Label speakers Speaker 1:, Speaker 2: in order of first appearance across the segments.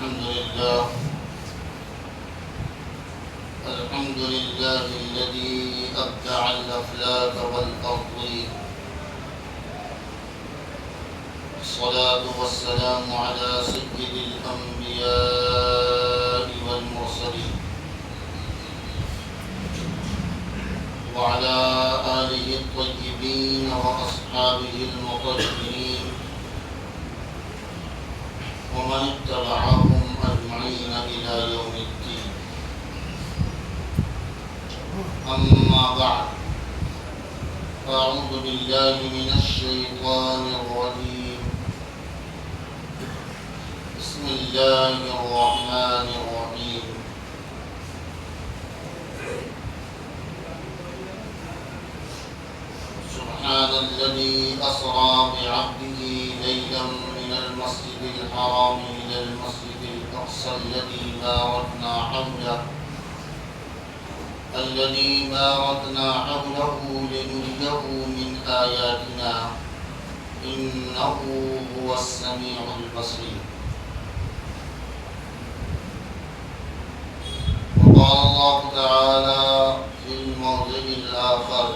Speaker 1: الحمد لله الذي أبدع الأفلاك والأرضين. الصلاة والسلام على سيد الأنبياء والمرسلين وعلى آله الطيبين وأصحابه المطهرين ومن اتبعهم أجمعين إلى يوم الدين. أما بعد، أعوذ بالله من الشيطان الرجيم. بسم الله الرحمن الرحيم. سبحان الذي أسرى بعبده ليلا من المسجد الحرام إلى المسجد الأقصى الذي باركنا حوله لنريه من آياتنا إنه هو السميع البصير. وقال الله تعالى في الموضع الآخر: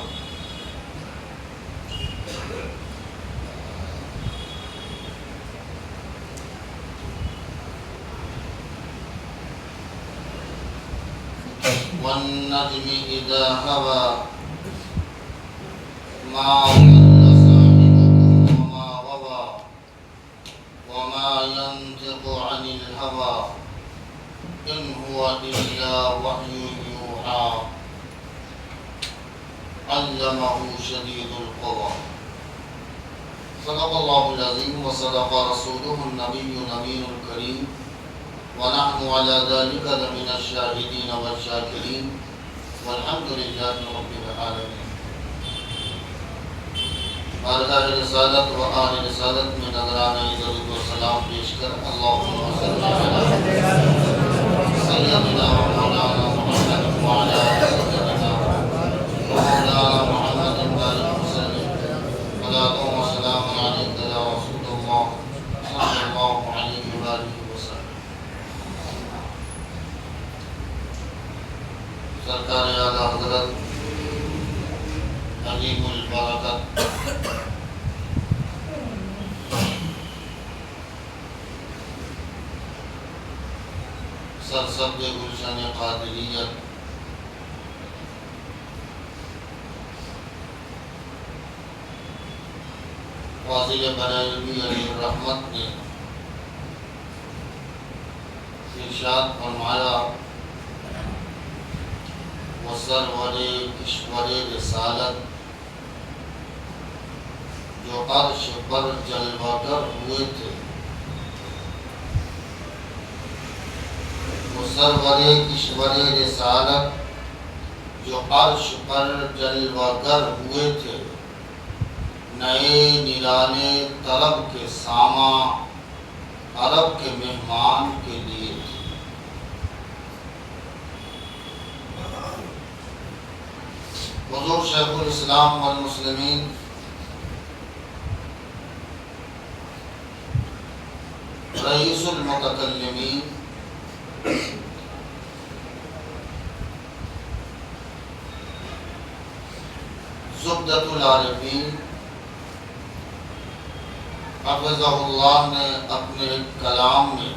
Speaker 1: والنجم إذا هوى ما ضل صاحبكم وما غوى وما ينطق عن الهوى إن هو إلا وحي يوحى علمه شديد القوى. صدق الله العظيم وصدق رسوله النبي الأمين الكريم ونحن على ذلك لمن الشاهدين والشاكرين والحمد لله رب العالمين. بارگاہ رسالت و آل رسالت میں نظرانہ عزت و سلام پیش کر اللہم صلی علی سیدنا و مولانا محمد وعلی سیدنا مولانا محمد بارک وسلم. صلاۃ و سلام علیک یا رسول اللہ صلی اللہ علیہ وآلہ وسلم. سرکار اعلیٰ حضرت عظیم البرکت سرسبز گلشن قادریت واصل بریلوی علی الرحمت نے ارشاد فرمایا: وہ سرور کشور رسالت جو عرش پر جلوہ گر ہوئے تھے، وہ سرور کشور رسالت جو عرش پر جلوہ گر ہوئے تھے، نئے نرانے طرب کے ساماں عرب کے مہمان کے لیے تھے. حضور شیخ الاسلام والمسلمین رئیس المتکلمین زبدۃ العارفین حفظہ اللہ نے اپنے کلام میں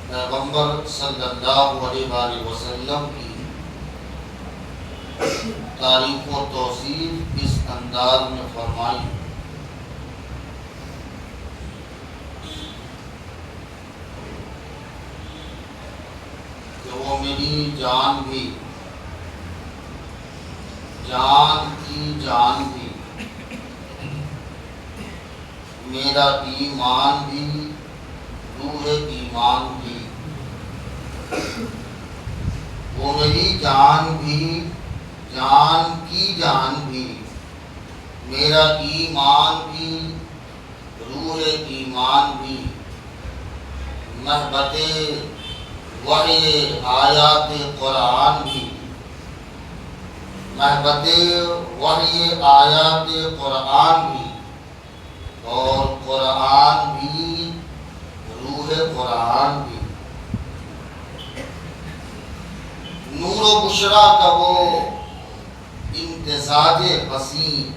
Speaker 1: پیغمبر صلی اللہ علیہ وآلہ وسلم کی تعریف و توصیف اس انداز میں فرمائی کہ وہ میری جان بھی، جان کی جان بھی، میرا ایمان بھی، روح ایمان بھی. وہ میری جان بھی، جان کی جان بھی، میرا ایمان بھی، روح ایمان بھی، محبت وحی آیات قرآن بھی، محبت وحی آیات قرآن بھی، اور قرآن بھی روح قرآن و بشرا کا وہ امتزاج حسین،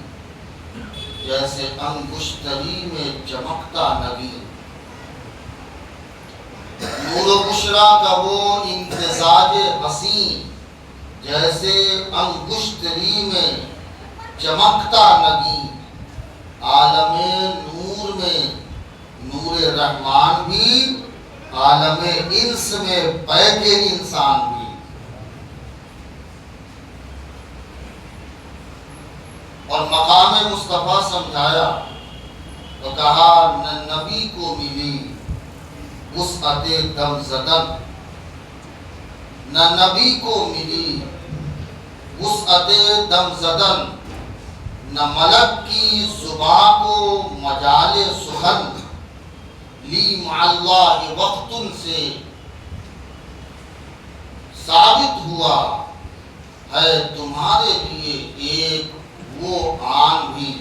Speaker 1: جیسے انگشتری میں چمکتا نگین۔ نور و بشرا کا وہ امتزاج حسین، جیسے انگشتری میں چمکتا نگین۔ عالم نور میں نور رحمان بھی، عالم انس میں بیک انسان بھی۔ اور مقام مصطفیٰ سمجھایا تو کہا نہ نبی کو ملی وسعت دم زدن، نہ نبی کو ملی وسعت دم زدن، نہ ملک کی زبان کو مجال سخن، لی مع اللہ وقتن سے ثابت ہوا ہے تمہارے لیے ایک وہ آن بھی۔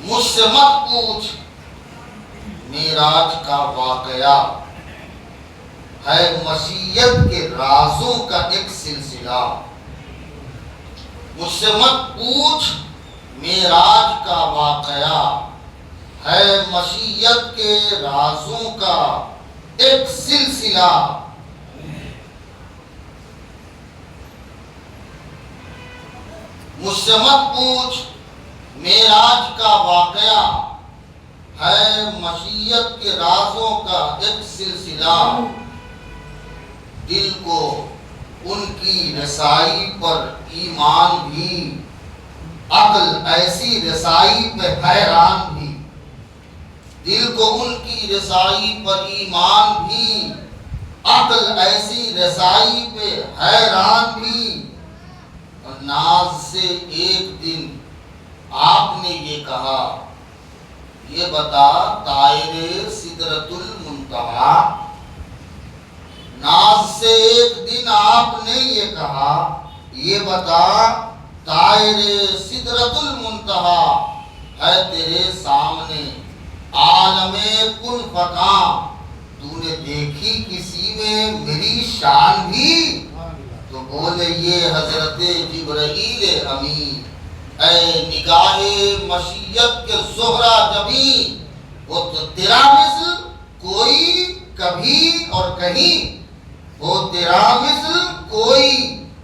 Speaker 1: مجھ سے مت پوچھ معراج کا واقعہ، ہے مشیت کے رازوں کا ایک سلسلہ۔ مجھ سے مت پوچھ معراج کا واقعہ، ہے مشیت کے رازوں کا ایک سلسلہ۔ مجھ سے مت پوچھ معراج کا واقعہ، ہے مشیت کے رازوں کا ایک سلسلہ۔ دل کو ان کی رسائی پر ایمان بھی، عقل ایسی رسائی پہ حیران بھی۔ دل کو ان کی رسائی پر ایمان بھی، عقل ایسی رسائی پہ حیران بھی۔ اور ناز سے ایک دن آپ نے یہ کہا، یہ بتا طائر سدرۃ المنتہی۔ ناز سے ایک دن آپ نے یہ کہا، یہ بتا طائر سدرۃ المنتہی ہے تیرے سامنے عالم کن فکاں، تو نے دیکھی کسی میں میری شان بھی؟ تو بولے یہ حضرت جبرائیل امین، اے نگاہ مشیت کے زہرہ جبیں، وہ تو تیرا مثل کوئی کبھی اور کہیں، وہ تیرا مثل کوئی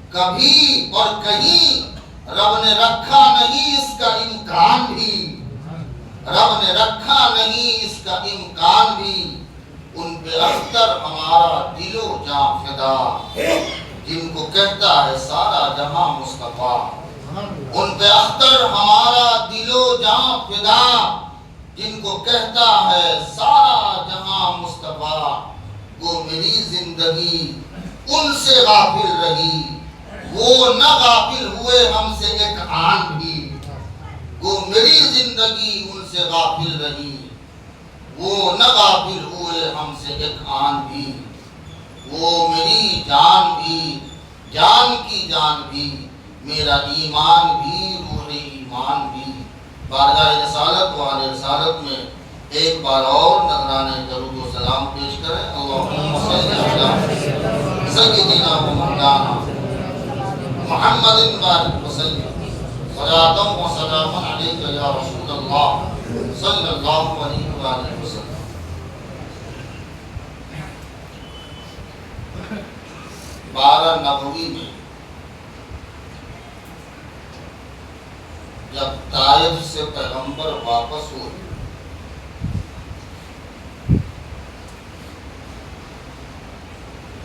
Speaker 1: کبھی اور کہیں، رب نے رکھا نہیں اس کا امکان بھی، رب نے رکھا نہیں اس کا امکان بھی۔ ان پہ اختر ہمارا دل و جاں فدا، جن کو کہتا ہے سارا جہاں مصطفیٰ۔ ان پہ اختر ہمارا دل و جاں فدا، جن کو کہتا ہے سارا جہاں مصطفیٰ۔ وہ میری زندگی ان سے غافل رہی، وہ نہ غافل ہوئے ہم سے ایک آن بھی۔ وہ میری زندگی ان سے غافل رہی، وہ نہ غافل ہوئے ہم سے ایک آن بھی۔ وہ میری جان بھی، جان کی جان بھی، میرا ایمان بھی، روح ایمان بھی۔ بارگاہ رسالت و آل رسالت میں ایک بار اور نذرانے درود و سلام پیش کریں۔ اللہم صلی علی سیدنا و مولانا محمد بارک وسلم، صلاۃ و سلام علیک یا رسول اللہ صلی اللہ علیہ وآلہ وسلم۔ بارہ نبوی میں جب طائف سے پیغمبر واپس ہوئے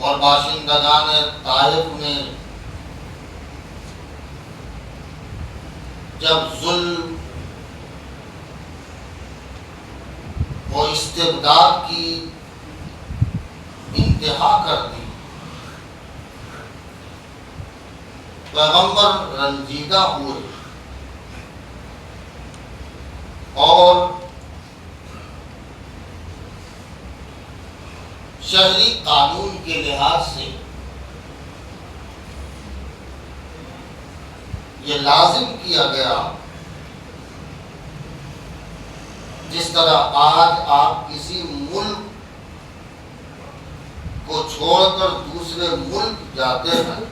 Speaker 1: اور باشندگان طائف نے جب ظلم و استبداد کی انتہا کر دی، پیغمبر رنجیدہ ہوئے اور شہری قانون کے لحاظ سے یہ لازم کیا گیا جس طرح آج آپ کسی ملک کو چھوڑ کر دوسرے ملک جاتے ہیں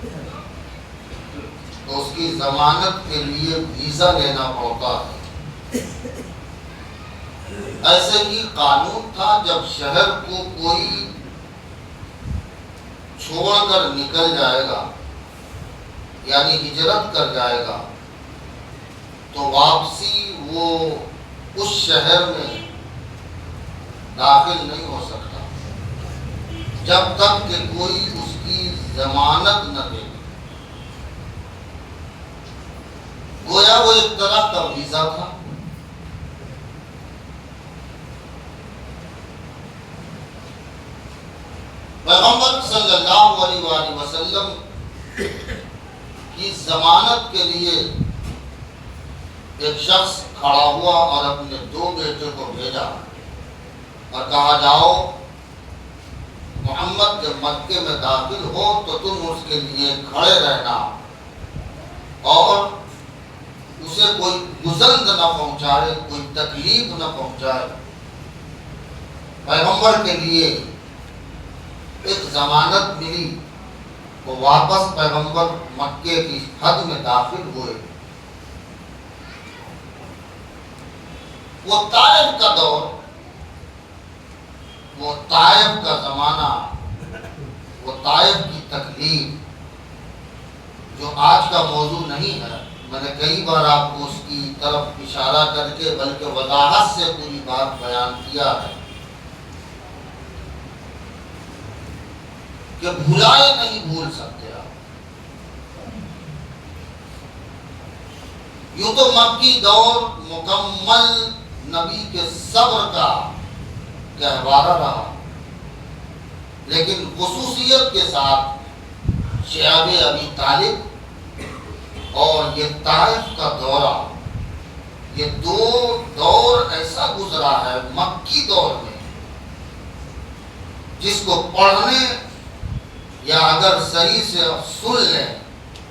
Speaker 1: تو اس کی ضمانت کے لیے ویزا لینا پڑتا ہے، ایسے ہی قانون تھا جب شہر کو کوئی چھوڑ کر نکل جائے گا یعنی ہجرت کر جائے گا تو واپسی وہ اس شہر میں داخل نہیں ہو سکتا جب تک کہ کوئی اس کی ضمانت نہ دے۔ گویا وہ ایک طرح کا ویزا تھا۔ پیغمبر صلی اللہ علیہ وآلہ وسلم کی ضمانت کے لیے ایک شخص کھڑا ہوا اور اپنے 2 بیٹے کو بھیجا اور کہا جاؤ محمد جب مکے میں داخل ہو تو تم اس کے لیے کھڑے رہنا اور اسے کوئی گزند نہ پہنچائے، کوئی تکلیف نہ پہنچائے۔ پیغمبر کے لیے ایک ضمانت ملی، وہ واپس پیغمبر مکے کی حد میں داخل ہوئے۔ وہ طائف کا دور، وہ طائف کا زمانہ، وہ طائف کی تکلیف جو آج کا موضوع نہیں ہے، میں نے کئی بار آپ کو اس کی طرف اشارہ کر کے بلکہ وضاحت سے پوری بات بیان کیا ہے کہ بھلائے نہیں بھول سکتے آپ۔ یوں تو مکی دور مکمل نبی کے صبر کا گہوارہ رہا، لیکن خصوصیت کے ساتھ شعب ابی طالب اور یہ طائف کا دورہ، یہ 2 دور ایسا گزرا ہے مکی دور میں جس کو پڑھنے یا اگر صحیح سے سن لیں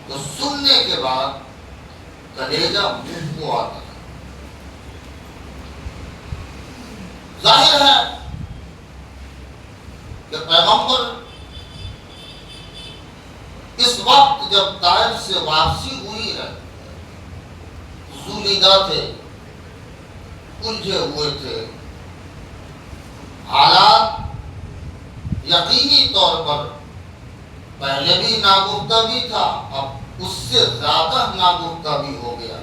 Speaker 1: تو سننے کے بعد کلیجہ منہ کو آتا ہے۔ ظاہر ہے کہ پیغمبر اس وقت جب طائف سے واپسی ہوئی ہے زولیدہ تھے، الجھے ہوئے تھے، حالات یقینی طور پر پہلے بھی ناگفتہ بھی تھا، اب اس سے زیادہ ناگفتہ بھی ہو گیا۔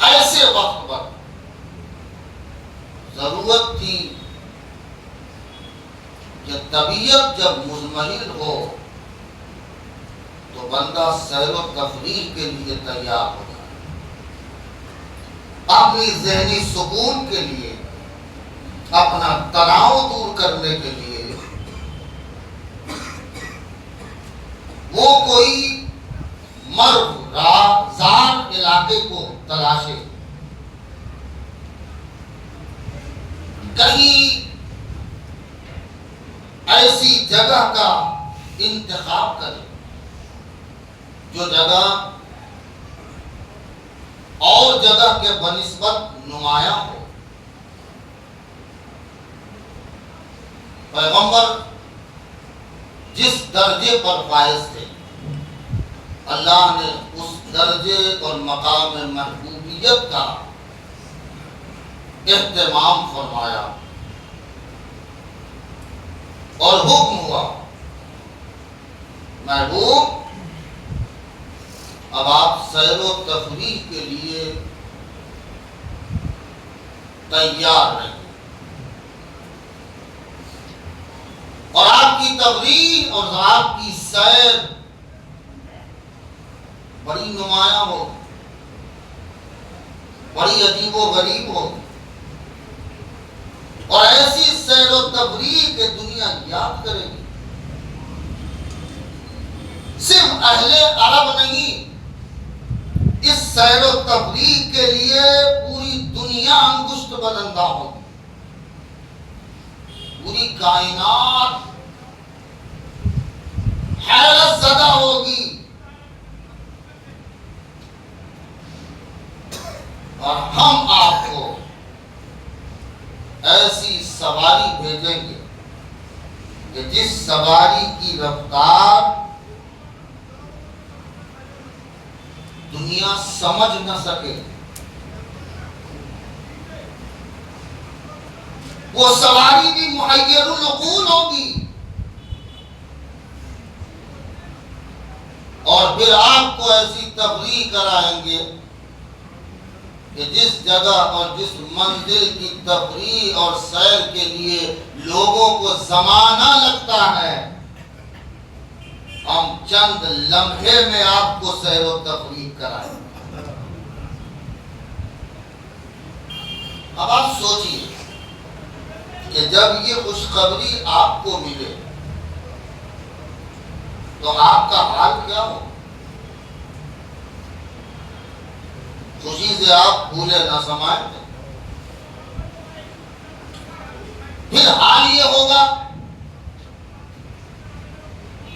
Speaker 1: ایسے وقت پر ضرورت تھی کہ طبیعت جب مزمحل ہو تو بندہ سیر و تفریح کے لیے تیار ہو جائے، اپنی ذہنی سکون کے لیے، اپنا تناؤ دور کرنے کے لیے وہ کوئی مرغزار علاقے کو تلاشے، کہیں ایسی جگہ کا انتخاب کرے جو جگہ اور جگہ کے بنسبت نمایاں ہو۔ پیغمبر جس درجے پر فائز تھے، اللہ نے اس درجے اور مقام محبوبیت کا اہتمام فرمایا اور حکم ہوا، محبوب اب آپ سیر و تفریح کے لیے تیار رہیں، اور آپ کی تفریح اور آپ کی سیر بڑی نمایاں ہو، بڑی عجیب و غریب ہو، اور ایسی سیر و تفریح کہ دنیا یاد کرے گی۔ صرف اہل عرب نہیں، اس سیر و تفریح کے لیے پوری دنیا انگشت بلندہ ہوگی، پوری کائنات حیرت زدہ ہوگی۔ دیکھیں گے کہ جس سواری کی رفتار دنیا سمجھ نہ سکے وہ سواری بھی محیر العقول ہوگی، اور پھر آپ کو ایسی تفریح کرائیں گے کہ جس جگہ اور جس منزل کی تفریح اور سیر کے لیے لوگوں کو زمانہ لگتا ہے، ہم چند لمحے میں آپ کو سیر و تفریح کرائیں گے۔ اب آپ سوچئے کہ جب یہ خوشخبری آپ کو ملے تو آپ کا حال کیا ہو؟ خوشی سے آپ بھولے نہ سمائیں گے، پھر حال یہ ہوگا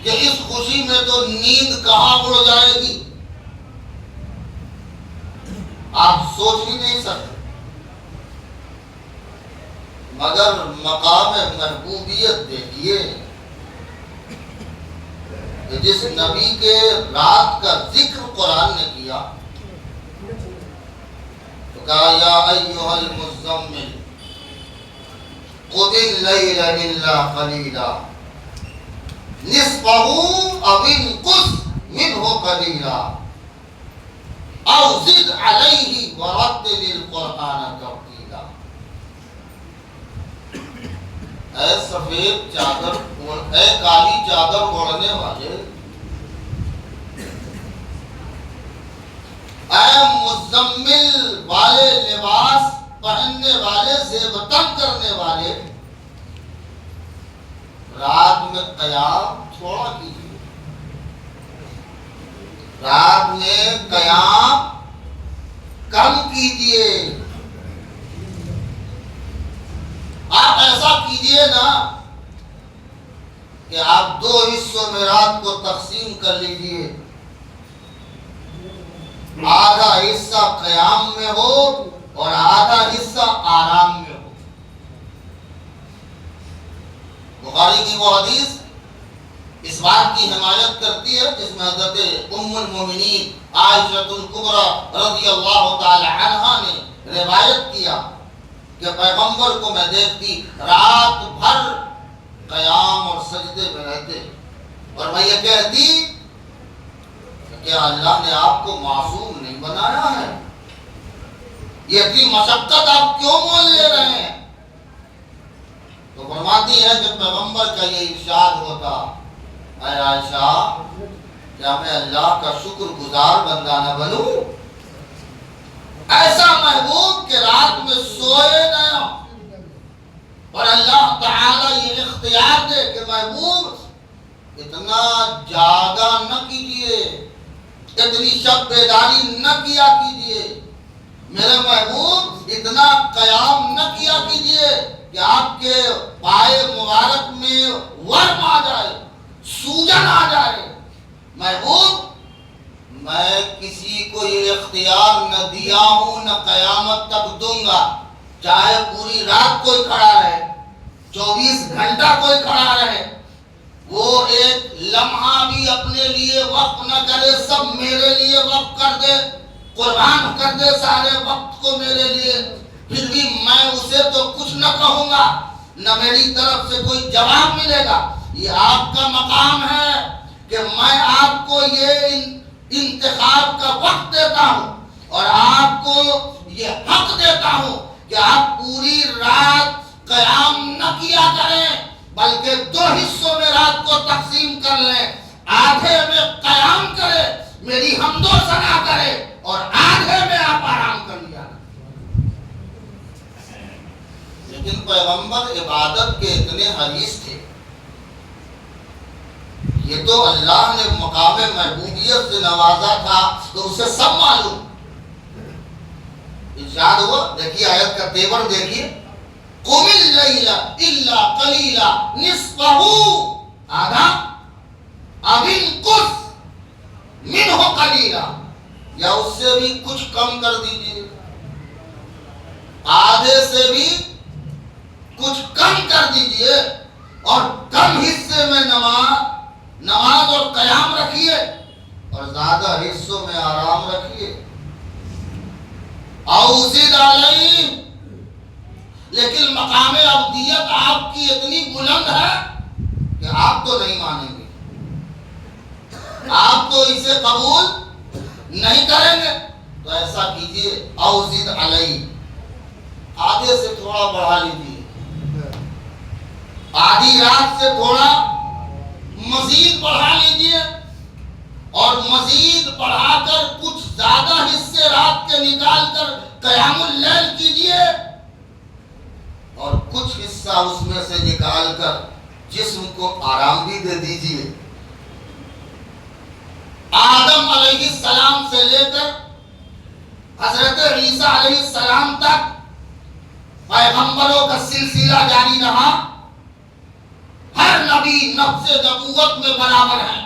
Speaker 1: کہ اس خوشی میں تو نیند کہاں اڑ جائے گی، آپ سوچ ہی نہیں سکتے۔ مگر مقام محبوبیت دیکھیے کہ جس نبی کے رات کا ذکر قرآن نے کیا تو کہا یا ایھا المزمل قم اللیل الا قلیلا نصفہ او انقص منہ قلیلا او زد علیہ ورتل القرآن ترتیلا۔ اے سفید چادر اے کالی چادر اوڑھنے والے، اے مزمل والے لباس پہننے والے، زیبتن کرنے والے، رات میں قیام تھوڑا کیجیے، رات میں قیام کم کیجیے۔ آپ ایسا کیجئے نا کہ آپ دو حصوں میں رات کو تقسیم کر لیجئے، آدھا حصہ قیام میں ہو اور آدھا حصہ آرام میں ہو۔ بخاری کی وہ حدیث اس بات کی حمایت کرتی ہے جس میں حضرت ام المومنین عائشہ الکبریٰ رضی اللہ تعالی عنہا نے روایت کیا کہ پیغمبر کو میں دیکھتی رات بھر قیام اور سجدے میں رہتے، اور میں یہ کہتی کہ اللہ نے آپ کو معصوم نہیں بنایا ہے، یہ اتنی مشقت آپ کیوں مول لے رہے ہیں؟ تو فرماتی ہے کہ پیغمبر کا یہ ارشاد ہوتا، اے عائشہ کیا میں اللہ کا شکر گزار بندہ نہ بنوں؟ ایسا محبوب کہ رات میں سوئے نہ، اور اللہ تعالیٰ یہ اختیار دے کہ محبوب اتنا جاگا نہ کیجئے، اتنی شب بیداری نہ کیا کیجئے، میرے محبوب اتنا قیام نہ کیا کیجئے کہ آپ کے پائے مبارک میں ورم آ جائے، سوجن آ جائے۔ محبوب میں کسی کو یہ اختیار نہ دیا ہوں، نہ قیامت تک دوں گا، چاہے پوری رات کوئی کھڑا رہے، 24 گھنٹہ کوئی کھڑا رہے، وہ ایک لمحہ بھی اپنے لیے وقت نہ کرے، سب میرے لیے وقت کر دے، قربان کر دے سارے وقت کو میرے لیے، پھر بھی میں اسے تو کچھ نہ کہوں گا، نہ میری طرف سے کوئی جواب ملے گا۔ یہ آپ کا مقام ہے کہ میں آپ کو یہ انتخاب کا وقت دیتا ہوں اور آپ کو یہ حق دیتا ہوں کہ آپ پوری رات قیام نہ کیا کریں، بلکہ دو حصوں میں رات کو تقسیم کر لیں، آدھے میں قیام کرے، میری حمد و ثنا کرے، اور آدھے میں آپ آرام کر لیا۔ لیکن پیغمبر عبادت کے اتنے حریص تھے، یہ تو اللہ نے مقام محبوبیت سے نوازا تھا تو اسے سب معلوم۔ ارشاد ہوا، دیکھیے آیت کا تیور دیکھیے، قم اللیل الا قلیلا نصفہ آدھا او انقص منہ قلیلا، یا اس سے بھی کچھ کم کر دیجیے، آدھے سے بھی کچھ کم کر دیجئے اور کم حصے میں نماز اور قیام رکھیے اور زیادہ حصوں میں آرام رکھیے. اوزد علیہ، لیکن مقام عبدیت آپ کی اتنی بلند ہے کہ آپ تو نہیں مانیں گے، آپ تو اسے قبول نہیں کریں گے. تو ایسا کیجئے اوزد علیہ، آدھے سے تھوڑا بڑھا لیجیے، آدھی رات سے تھوڑا مزید بڑھا لیجیے اور مزید بڑھا کر کچھ زیادہ حصے رات کے نکال کر قیام اللیل کیجیے اور کچھ حصہ اس میں سے نکال کر جسم کو آرام بھی دے دیجیے. آدم علیہ السلام سے لے کر حضرت عیسیٰ علیہ السلام تک پیغمبروں کا سلسلہ جاری رہا. ہر نبی نفس نبوت میں برابر ہے،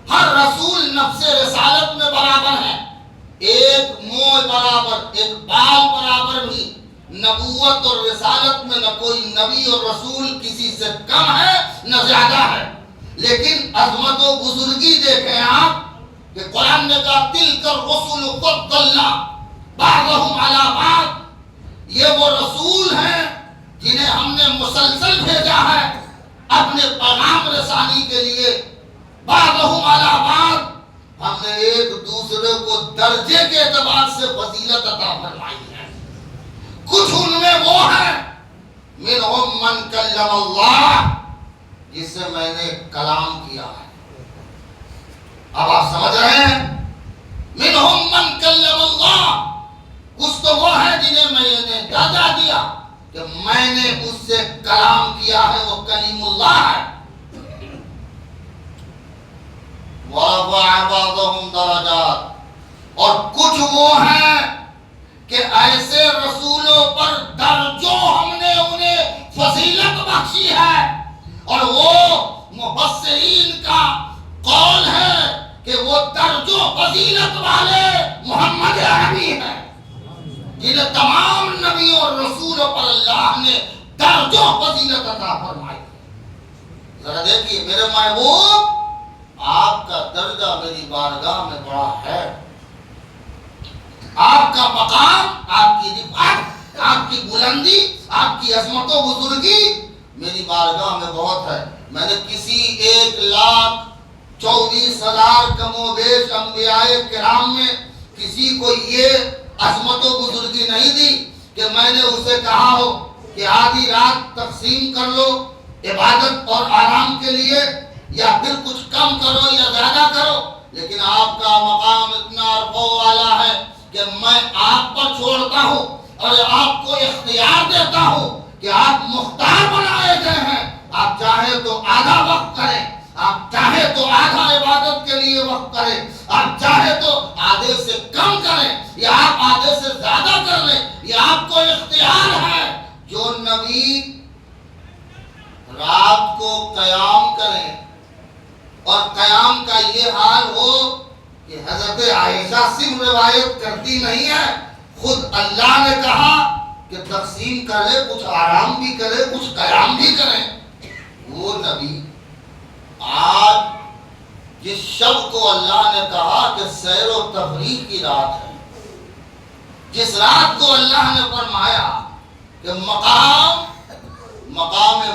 Speaker 1: ہر رسول نفس رسالت میں برابر ہے. ایک موج برابر، ایک بال برابر بھی نبوت اور رسالت میں نہ کوئی نبی اور رسول کسی سے کم ہے نہ زیادہ ہے. لیکن عظمت و بزرگی دیکھیں آپ کہ قرآن نے کہا تلک الرسل فضلنا بعضهم علی بعض، یہ وہ رسول ہیں جنہیں ہم نے مسلسل بھیجا ہے اپنے پیغام رسانی کے لیے. بعضهم علی بعض، ہم نے ایک دوسرے کو درجے کے اعتبار سے فضیلت عطا فرمائی ہے. کچھ ان میں وہ ہیں منہم من کلم اللہ، جس سے میں نے کلام کیا ہے. اب آپ سمجھ رہے ہیں، منہم من کلم اللہ، کچھ تو وہ ہے جنہیں میں نے درجہ دیا کہ میں نے اس سے کلام کیا ہے، وہ کلیم اللہ ہے. وَرَفَعَ بَعْضَهُمْ دَرَجَاتٍ، اور کچھ وہ ہیں کہ ایسے رسولوں پر درجوں ہم نے انہیں فضیلت بخشی ہے. اور وہ مفسرین کا قول ہے کہ وہ درجوں فضیلت والے محمد عربی ہیں جنہیں تمام نبیوں اور رسولوں پر اللہ نے درجوں فضیلت عطا فرمائی. ذرا دیکھیے میرے محبوب، آپ کا درجہ میری بارگاہ میں بڑا ہے. آپ کا مقام، آپ کی رفعت، آپ کی بلندی، آپ کی عظمت و بزرگی میری بارگاہ میں بہت ہے. میں نے کسی 1,24,000 کم و بیش انبیاء کرام میں کسی کو یہ عظمت و بزرگی نہیں دی کہ میں نے اسے کہا ہو کہ آدھی رات تقسیم کر لو عبادت اور آرام کے لیے، یا پھر کچھ کم کرو یا زیادہ کرو. لیکن آپ کا مقام اتنا رفع والا ہے کہ میں آپ پر چھوڑتا ہوں اور آپ کو اختیار دیتا ہوں کہ آپ مختار بنائے گئے ہیں. آپ چاہے تو آدھا وقت کریں، آپ چاہے تو آدھا عبادت کے لیے وقت کریں، آپ چاہے تو آدھے سے کم کریں یا آپ آدھے سے زیادہ کر لیں، یہ آپ کو اختیار ہے. جو نبی رات کو قیام کریں اور قیام کا یہ حال ہو کہ حضرت عائشہ صرف روایت کرتی نہیں ہے، خود اللہ نے کہا کہ تقسیم کرے، کچھ آرام بھی کرے کچھ قیام بھی کریں. وہ نبی آج جس شب کو اللہ نے کہا کہ سیر و تفریح کی رات ہے، جس رات کو اللہ نے فرمایا کہ مقام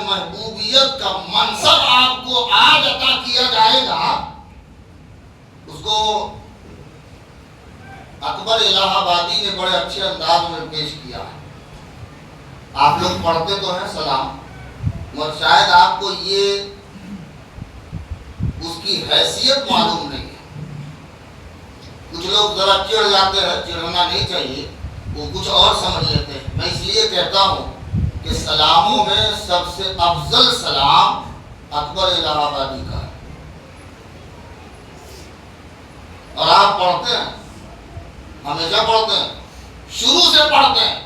Speaker 1: محبوبیت کا منصب آپ کو آج عطا کیا جائے گا، اس کو اکبر الہ آبادی نے بڑے اچھے انداز میں پیش کیا ہے. آپ لوگ پڑھتے تو ہیں سلام، مگر شاید آپ کو یہ اس کی حیثیت معلوم نہیں ہے. کچھ لوگ ذرا چڑھ جاتے ہیں، چڑھنا نہیں چاہیے، وہ کچھ اور سمجھ لیتے ہیں. میں اس لیے کہتا ہوں کہ سلاموں میں سب سے افضل سلام اکبر الہ آبادی کا ہے. اور آپ پڑھتے ہیں، ہمیشہ پڑھتے ہیں، شروع سے پڑھتے ہیں،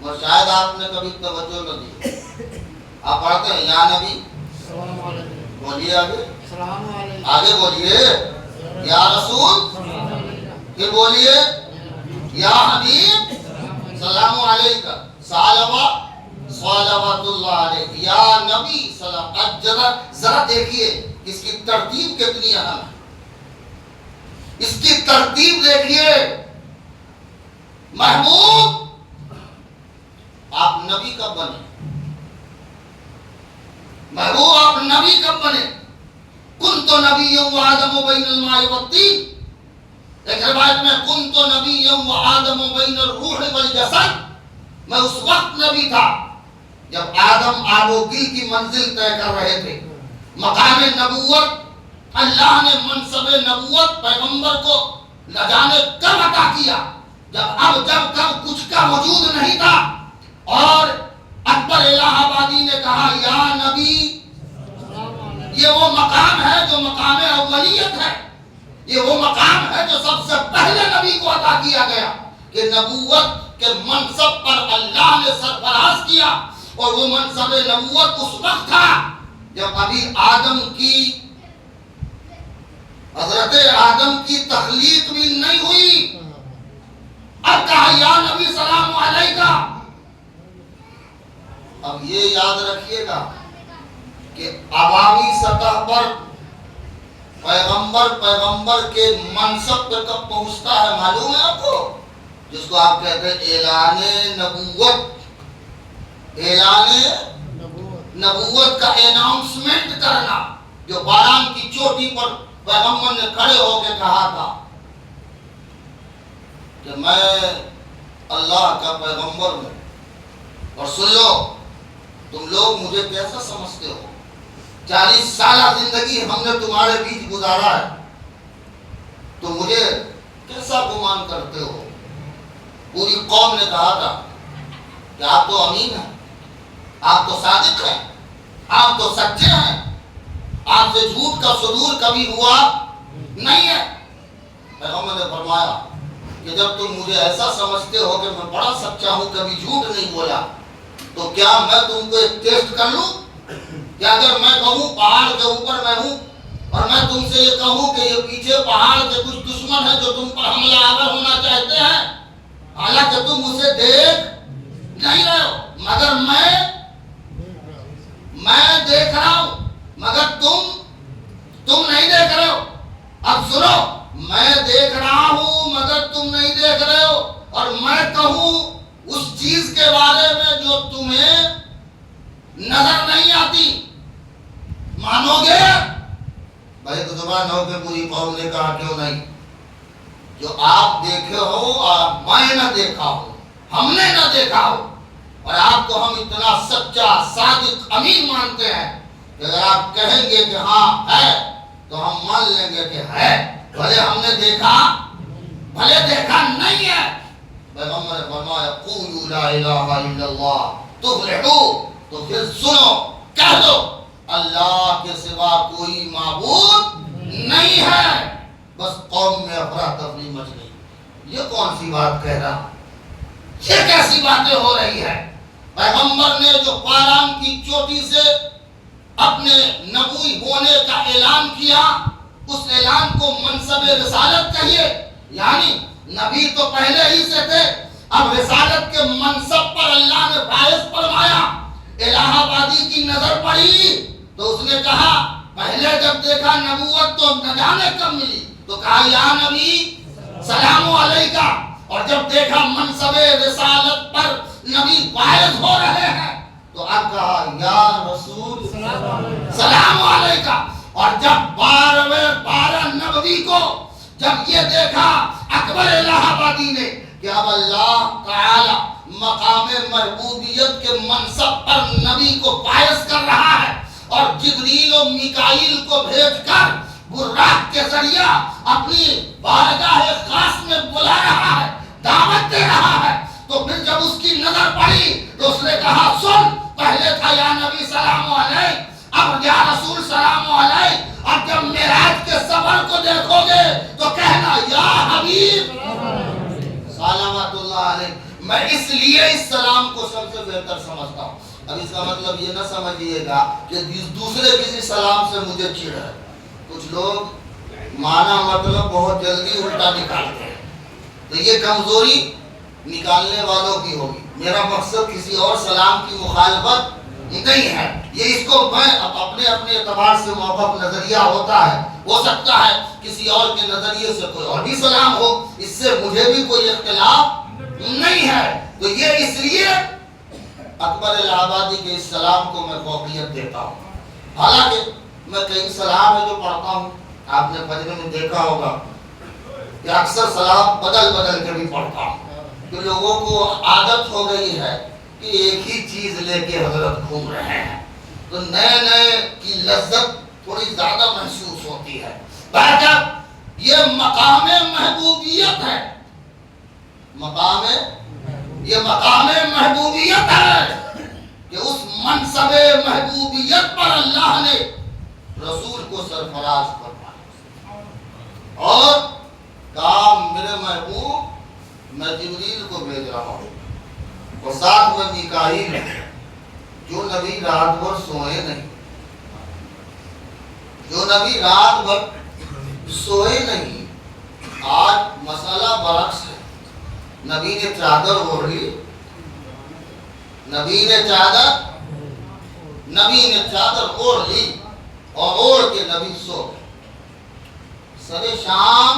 Speaker 1: مگر شاید آپ نے کبھی توجہ نہ دی. آپ پڑھتے ہیں یا نبی، بولیے آگے بولیے یا رسول، پھر بولیے یا حبیب سلام علیکہ، صلوات اللہ علیہ یا نبی سلام. اب ذرا دیکھیے اس کی ترتیب کتنی اہم ہے. اس کی ترتیب دیکھیے. محبوب آپ نبی کب بنے؟ محبوب آپ نبی کب بنے؟ کنت نبی و آدم بین الماء والطین. ایک روایت میں کنت نبی و آدم بین الروح والجسد. میں اس وقت نبی تھا جب آدم آب و گل کی منزل طے کر رہے تھے. مقام نبوت اللہ نے منصب نبوت پیغمبر کو نہ جانے کب عطا کیا، جب کچھ کا وجود نہیں تھا. اور اکبر الہ آبادی نے کہا یا نبی، یہ وہ مقام ہے جو مقام اولیت ہے. یہ وہ مقام ہے جو سب سے پہلے نبی کو عطا کیا گیا کہ نبوت کے منصب پر اللہ نے سرفراز کیا. اور وہ منصب نبوت اس وقت تھا جب ابھی حضرت آدم کی تخلیق بھی نہیں ہوئی. اب کہا یا نبی سلام علیکہ. اب یہ یاد رکھیے گا کہ عوامی سطح پر پیغمبر کے منصب پہ کب پہنچتا ہے معلوم ہے آپ کو؟ جس کو آپ کہتے ہیں اعلان نبوت. اعلان نبوت کا اناؤنسمنٹ کرنا، جو باران کی چوٹی پر پیغمبر نے کھڑے ہو کے کہا تھا کہ میں اللہ کا پیغمبر ہوں. اور سن لو، تم لوگ مجھے کیسا سمجھتے ہو؟ 40 سالہ زندگی ہم نے تمہارے بیچ گزارا ہے، تو مجھے کیسا گمان کرتے ہو؟ پوری قوم نے کہا تھا کہ آپ تو امین ہیں، آپ تو صادق ہیں، آپ تو سچے ہیں، آپ سے جھوٹ کا صدور کبھی ہوا نہیں ہے. پیغمبر نے فرمایا کہ جب تم مجھے ایسا سمجھتے ہو کہ میں بڑا سچا ہوں، کبھی جھوٹ نہیں بولا، تو کیا میں تم کو ایک ٹیسٹ کر لوں؟ کہ اگر میں کہوں پہاڑ کے اوپر میں ہوں اور میں تم سے یہ کہوں کہ یہ پیچھے پہاڑ کے کچھ دشمن ہیں جو تم پر حملہ آور ہونا چاہتے ہیں، حالانکہ تم اسے دیکھ نہیں رہے ہو، مگر میں دیکھ رہا ہوں، مگر تم نہیں دیکھ رہے ہو. اب سنو، میں دیکھ رہا ہوں مگر تم نہیں دیکھ رہے ہو، اور میں کہوں اس چیز کے بارے میں جو تمہیں نظر نہیں آتی، مانو گے؟ بھائی تو زبان ہو کے پوری قوم نے کہا کیوں نہیں. جو آپ دیکھے ہو اور میں نہ دیکھا ہو، ہم نے نہ دیکھا ہو، اور آپ کو ہم اتنا سچا صادق امین مانتے ہیں کہ اگر آپ کہیں گے کہ ہاں ہے تو ہم مان لیں گے کہ ہے، بھلے ہم نے دیکھا بھلے دیکھا نہیں ہے. پیغمبر نے فرمایا قولوا لا الہ الا اللہ تفلحوا. تو پھر سنو، کہہ دو اللہ کے سوا کوئی معبود نہیں ہے. بس قوم میں افراتفری مچ گئی. یہ کون سی بات کہہ رہا؟ یہ کیسی باتیں ہو رہی ہے؟ پیغمبر نے جو پاران کی چوٹی سے اپنے نبوی ہونے کا اعلان کیا، اس اعلان کو منصب رسالت کہیے. یعنی نبی تو پہلے ہی سے تھے، اب رسالت کے منصب پر اللہ نے فائز فرمایا. الہ آبادی کی نظر پڑی تو اس نے کہا، پہلے جب دیکھا نبوت تو نہ جانے کب ملی، تو کہا یا نبی سلام علیکہ. اور جب دیکھا منصب رسالت پر نبی فائز ہو رہے ہیں تو اب کہا یا رسول سلام علیکہ. اور جب 12 نبوی کو جب یہ دیکھا اکبر الہ آبادی نے کہ اب اللہ تعالی مقام محبوبیت کے منصب پر نبی کو فائز کر رہا ہے، اور جبریل و میکائیل کو بھیج کر براق کے ذریعہ اپنی بارگاہ خاص میں بلا رہا ہے، دعوت دے رہا ہے، تو پھر جب اس کی نظر پڑی تو اس نے کہا سن، پہلے تھا یا نبی سلام علیہ، اب یا رسول سلام علیہ. اب جب معراج کے سفر کو دیکھو گے تو کہنا یا حبیب صلوات اللہ علیہ. میں اس لیے اس سلام کو سب سے بہتر سمجھتا ہوں. اب اس کا مطلب یہ نہ سمجھیے گا کہ دوسرے کسی سلام سے مجھے چڑ ہے. کچھ لوگ معنی مطلب بہت جلدی الٹا نکالتے ہیں، تو یہ کمزوری نکالنے والوں کی ہوگی. میرا مقصد کسی اور سلام کی مخالفت نہیں ہے. یہ اس کو میں اپنے اعتبار سے موقف نظریہ ہوتا ہے. ہو سکتا ہے کسی اور کے نظریے سے کوئی اور بھی سلام ہو, اس سے مجھے بھی کوئی اختلاف نہیں ہے. تو یہ اس لیے اکبر الہ آبادی کے اس سلام کو میں فوقیت دیتا ہوں. حالانکہ میں کئی سلام ہے جو پڑھتا ہوں, آپ نے فجر میں دیکھا ہوگا کہ اکثر سلام بدل بدل کے بھی پڑھتا ہوں, کہ لوگوں کو عادت ہو گئی ہے کہ ایک ہی چیز لے کے حضرت گھوم رہے ہیں, تو نئے نئے کی لذت تھوڑی زیادہ محسوس ہوتی ہے. بہرکیف یہ مقام محبوبیت ہے, یہ مقام محبوبیت ہے کہ اس منصب محبوبیت پر اللہ نے رسول کو سرفراز فرمایا اور کہا میرے محبوب میں جبریل کو بھیج رہا ہوں اور ساتھ میں میکائیل جو نبی رات بھر سوئے نہیں, جو نبی رات بھر سوئے نہیں. آج مسئلہ برعکس ہے. نبی نے چادر اوڑھ لی, نبی نے چادر اوڑھ لی اور اوڑھ کے نبی سو گئے. سر شام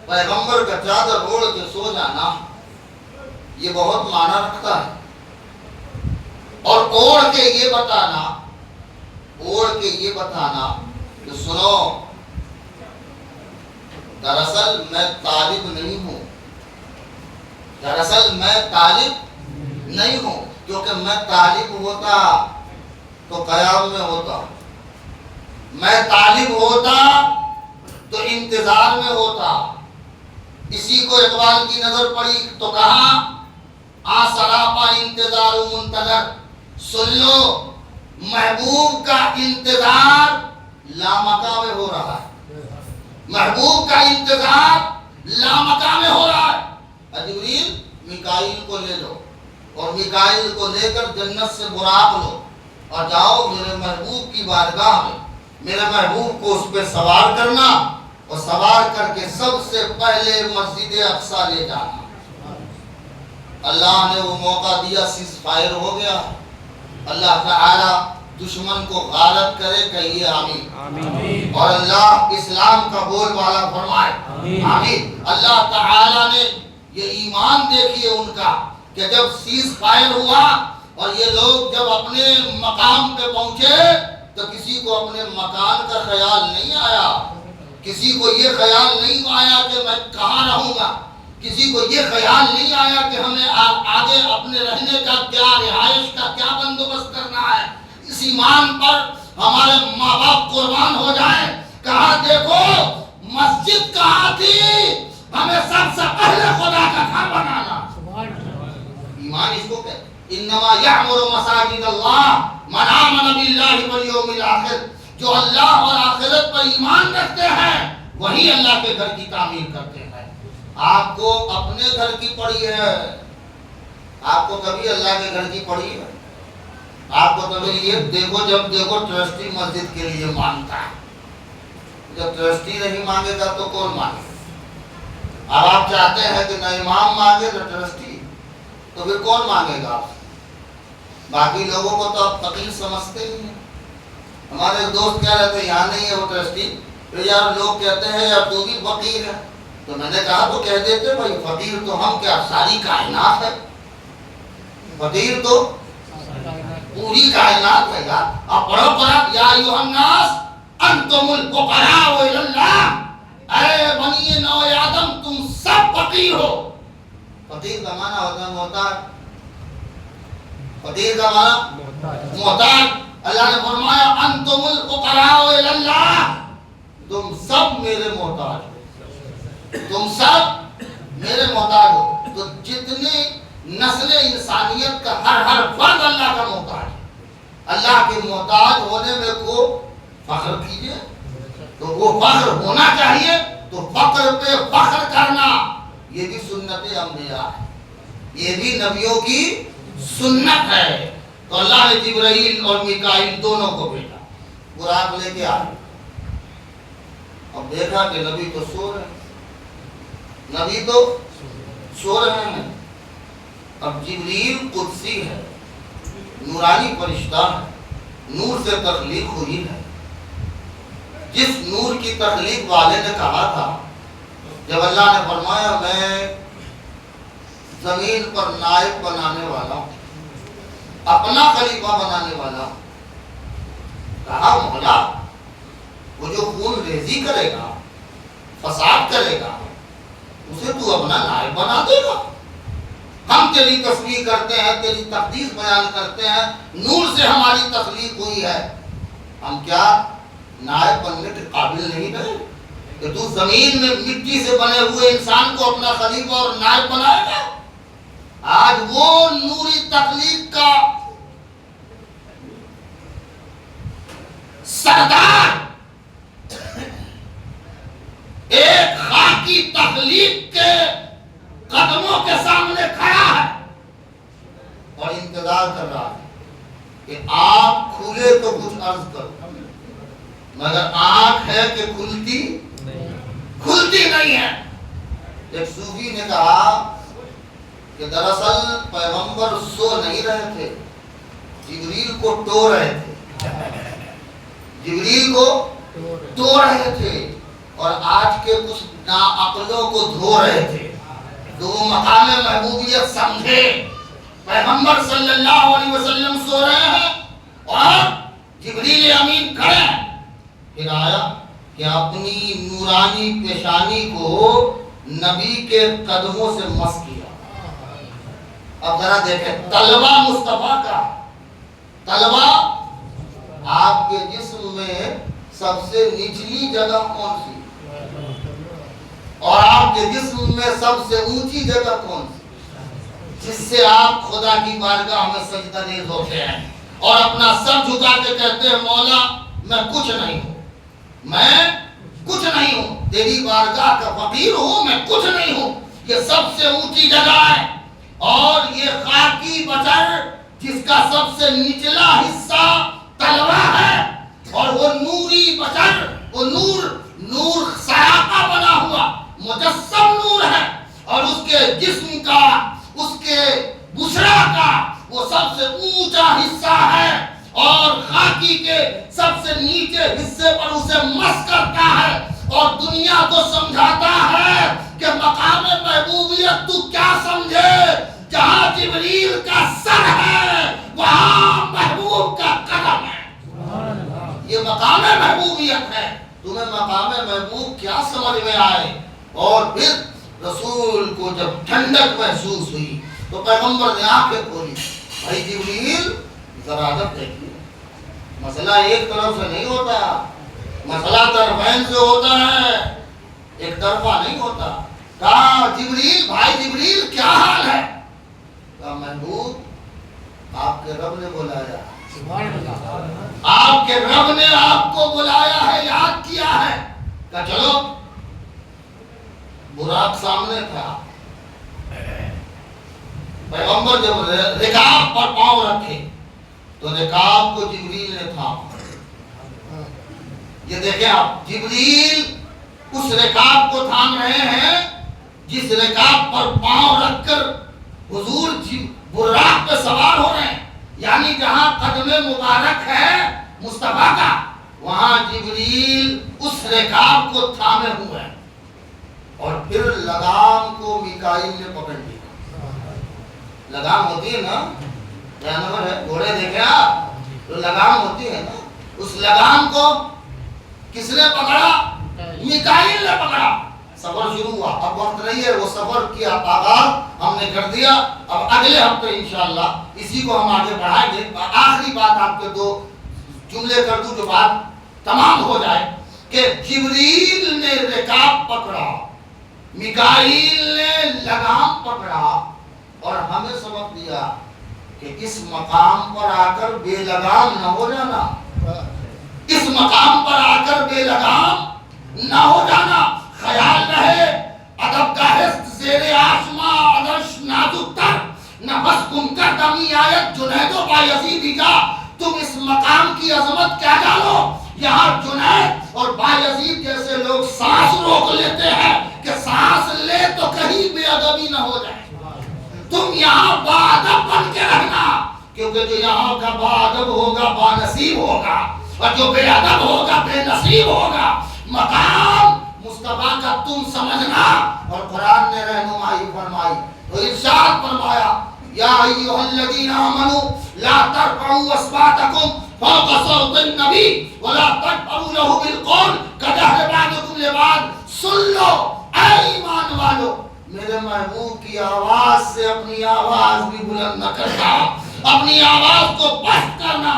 Speaker 1: پیغمبر کا چادر اوڑھ کے سو جانا یہ بہت معنی رکھتا ہے. اور اوڑھ کے یہ بتانا کہ سنو دراصل میں طالب نہیں ہوں, کیونکہ میں طالب ہوتا تو قیام میں ہوتا, میں طالب ہوتا تو انتظار میں ہوتا. اسی کو اقبال کی نظر پڑی تو کہا آ سراپا انتظار و منتظر, سن لو محبوب کا انتظار لامکاں ہو رہا ہے, محبوب کا انتظار لامکاں ہو رہا ہے. جبریل میکائیل کو لے لو اور میکائیل کو لے کر جنت سے براق لو اور جاؤ میرے محبوب کی بارگاہ میں, میرے محبوب کو اس پہ سوار کرنا اور سوار کر کے سب سے پہلے مسجد اقصی لے جانا. اللہ نے وہ موقع دیا, سیز فائر ہو گیا. اللہ تعالی دشمن کو غارت کرے, کہیے آمین. اور اللہ اسلام کا بول والا فرمائے آمین. اللہ تعالی نے یہ ایمان دیکھیے ان کا کہ جب سیز فائر ہوا اور یہ لوگ جب اپنے مقام پہ پہنچے تو کسی کو اپنے مکان کا خیال نہیں آیا, کسی کو یہ خیال نہیں آیا کہ میں کہاں رہوں گا, کسی کو یہ خیال نہیں آیا کہ ہمیں آگے اپنے رہنے کا کیا, رہائش کا کیا بندوبست کرنا ہے. اس ایمان پر ہمارے ماں باپ قربان ہو جائیں. کہا دیکھو مسجد کہاں تھی, ہمیں سب سے پہلے خدا کا گھر بنانا. ایمان اس کو کہتے انما یعمر مساجد اللہ من آمن باللہ والیوم الآخر, جو اللہ اور آخرت پر ایمان رکھتے ہیں وہی اللہ کے گھر کی تعمیر کرتے ہیں. آپ کو اپنے گھر کی پڑی ہے, آپ کو کبھی اللہ کے گھر کی پڑی ہے؟ آپ کو کبھی یہ دیکھو جب دیکھو ٹرسٹی مسجد کے لیے مانگتا ہے, جب ٹرسٹی نہیں مانگے گا تو کون مانگے گا؟ اب آپ چاہتے ہیں کہ نہ امام مانگے نہ ٹرسٹی, تو پھر کون مانگے گا؟ باقی لوگوں کو تو آپ فقیر سمجھتے ہی ہیں. ہمارے ایک دوست کہہ رہے تھے یہاں نہیں ہے وہ ٹرسٹی, پھر یار لوگ کہتے ہیں یار تو بھی فقیر ہے, تو میں نے کہا تو کہہ دیتے بھائی فقیر تو ہم کیا ساری کائنات ہے, فقیر تو پوری کائنات ہے یار. اب پڑھو یا ایھا الناس انتم الفقراء الی اللہ, اے بنی نو آدم تم سب فقیر ہو. فقیر کا معنی ہوتا ہے محتاج, فقیر کا معنی محتاج. اللہ نے فرمایا انتم الفقراء الی اللہ, تم سب میرے محتاج ہو, تم سب میرے محتاج ہو. تو جتنی نسل انسانیت کا ہر فرد اللہ کا محتاج ہے. اللہ کے محتاج ہونے میں کو فخر کیجئے, تو وہ فخر ہونا چاہیے. تو فخر پہ فخر کرنا یہ بھی سنت انبیاء ہے, یہ بھی نبیوں کی سنت ہے. تو اللہ نے جبرائیل اور میکائیل دونوں کو بھیجا, براق لے کے آئے. اب دیکھا کہ نبی تو سو رہے ہیں, نبی تو سو رہے ہیں. اب جبریل قدسی ہے، نورانی فرشتہ ہے، نور سے تخلیق ہوئی ہے۔ جس نور کی تخلیق والے نے کہا تھا، جب اللہ نے فرمایا میں زمین پر نائب بنانے والا ہوں، اپنا خلیفہ بنانے والا ہوں، کہا مولا وہ جو خون ریزی کرے گا، فساد کرے گا، اسے تو اپنا نائب بنا دے گا۔ ہم تیری تسبیح کرتے ہیں، تیری تقدیس بیان کرتے ہیں، نور سے ہماری تخلیق ہوئی ہے، ہم کیا نائب بننے کے قابل نہیں رہے کہ تو زمین میں مٹی سے بنے ہوئے انسان کو اپنا خلیفہ اور نائب بنائے گا؟ آج وہ نوری تخلیق کا سردار ایک خاکی تخلیق کے قدموں کے سامنے کھڑا ہے اور انتظار کر رہا ہے کہ آپ کھلے تو کچھ عرض کرو، مگر آنکھ ہے کہ کھلتی نہیں ہے۔ ایک صوفی نے کہا کہ دراصل پیغمبر سو نہیں رہے تھے، جبریل کو ٹو رہے تھے، جبریل کو ٹو رہے تھے اور آج کے کچھ ناعقلوں کو دھو رہے تھے۔ تو وہ مقام محبوبیت سمجھے، پیغمبر صلی اللہ علیہ وسلم سو رہے ہیں اور جبریل امین کھڑے ہیں۔ پھر آیا کہ اپنی نورانی پیشانی کو نبی کے قدموں سے مس کیا۔ اب ذرا دیکھیں طلبہ مصطفیٰ کا، طلبہ آپ کے جسم میں سب سے نچلی جگہ کون سی اور آپ کے جسم میں سب سے اونچی جگہ کون سی جس سے آپ خدا کی بارگاہ میں سجدہ ریز ہوتے ہیں اور اپنا سر جھکا کے کہتے ہیں مولا میں کچھ نہیں ہوں، میں کچھ نہیں ہوں، تیری بارگاہ کا فقیر ہوں، میں کچھ نہیں ہوں۔ یہ سب سے اونچی جگہ ہے اور یہ خاکی بشر جس کا سب سے نچلا حصہ تلوہ ہے اور وہ نوری بشر، وہ نور سراقہ بنا ہوا مجسم نور ہے اور اس کے جسم کا، اس کے بشرا کا وہ سب سے اونچا حصہ ہے اور خاکی کے سب سے نیچے حصے پر اسے مس کرتا ہے اور دنیا کو سمجھاتا ہے کہ مقام محبوبیت تو کیا سمجھے، جہاں جبریل کا سر ہے وہاں محبوب کا قدم ہے۔ یہ مقام محبوبیت ہے، تمہیں مقام محبوب کیا سمجھ میں آئے؟ اور پھر رسول کو جب ٹھنڈک محسوس ہوئی تو پیغمبر نے آنکھیں کھولی، بھائی جبریل ذرا ادب دیکھیے، مسئلہ ایک طرف سے نہیں ہوتا، مسئلہ طرفین سے ہوتا ہے، ایک طرفہ نہیں ہوتا۔ کہا جبریل، بھائی جبریل کیا حال ہے؟ کہا محبوب آپ کے رب نے بلایا، آپ کے رب نے آپ کو بلایا ہے، یاد کیا ہے۔ کہا چلو، براق سامنے تھا، پیغمبر جب رکاب پر پاؤں رکھے تو رکاب کو جبریل نے تھاما۔ یہ دیکھیں آپ، جبریل اس رکاب کو تھام رہے ہیں جس رکاب پر پاؤں رکھ کر حضور براق پہ سوار ہو رہے ہیں، یعنی جہاں قدم مبارک ہے مصطفیٰ کا وہاں جبریل اس رکاب کو تھامے ہوئے ہیں اور پھر لگام کو میکائیل نے پکڑ لیا۔ لگام ہوتی ہے نا، جانور ہے، گھوڑے دیکھیں آپ، تو لگام ہوتی ہے نا، اس لگام کو کس نے پکڑا؟ میکائیل نے پکڑا۔ سفر شروع ہوا، اب وقت نہیں ہے، وہ سفر کی آغاز ہم نے کر دیا۔ اب اگلے ہفتے انشاءاللہ اسی کو ہم آگے بڑھائیں گے۔ آخری بات آپ کے دو جملے کر دوں جو بات تمام ہو جائے کہ جبریل نے رکاب پکڑا، میکائیل نے لگام پکڑا اور ہمیں سبق دیا کہ اس مقام پر آ کر بے لگام نہ ہو جانا، اس مقام پر آ کر بے لگام نہ ہو جانا۔ خیال رہے ادب کا حسن زیر آسماں عرش نازک تر، نفس گم کر دمی آیت جنید و بایزید جا۔ تم اس مقام کی عظمت کیا جانو، یہاں جنید اور بایزید جیسے لوگ سانس روک لیتے ہیں کہ سانس لے تو کہیں بے ادبی نہ ہو جائے۔ تم یہاں باادب بن کے رہنا، کیونکہ جو یہاں کا باادب ہوگا بانصیب ہوگا، اور جو بے ادب ہوگا بے نصیب ہوگا۔ مقام مصطفیٰ کا تم سمجھنا، اور قرآن نے رہنمائی فرمائی، اور ارشاد فرمایا یا ایھا الذین آمنوا لا ترفعوا اصواتکم فوق صوت النبی ولا تجهروا له بالقول كجهر بعضکم لبعض۔ سن لو اے ایمان والو، میرے محبوب کی آواز سے اپنی آواز بھی بلند نہ کرنا، اپنی آواز کو پست کرنا،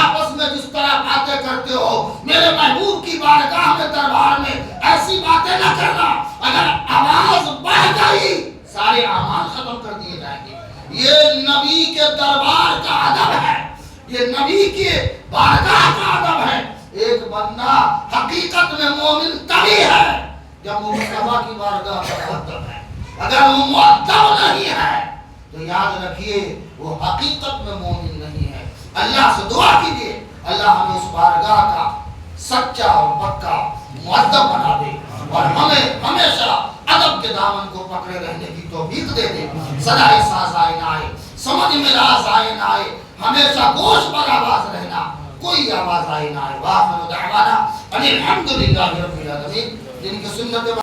Speaker 1: آپس میں جس طرح باتیں کرتے ہو میرے محبوب کی بارگاہ میں دربار میں ایسی باتیں نہ کرنا۔ اگر آواز بڑھ گئی سارے اعمال ختم کر دیے جائیں گے۔ یہ نبی کے دربار کا ادب ہے، یہ نبی کے بارگاہ کا ادب ہے۔ ایک بندہ حقیقت میں مومن تبھی ہے جب وہ مصطفیٰ کی بارگاہ کا ادب ہے۔ اگر وہ مؤدب نہیں ہے تو یاد رکھیے وہ حقیقت میں مومن نہیں ہے۔ اللہ سے دعا کیجیے اللہ ہمیں اس بارگاہ کا سچا اور پکا مؤدب بنا دے، اور ہمیں ہمیشہ ادب کے دامن کو پکڑے رہنے کی توفیق دے دے۔ صدائے ساز آئے نہ آئے، سمجھ میں راز آئے نہ آئے، ہمیشہ گوش پر آواز رہنا، کوئی آواز آئے نہ آئے۔ وآخر دعوانا ان الحمد للہ رب العالمین۔ جن کی سنت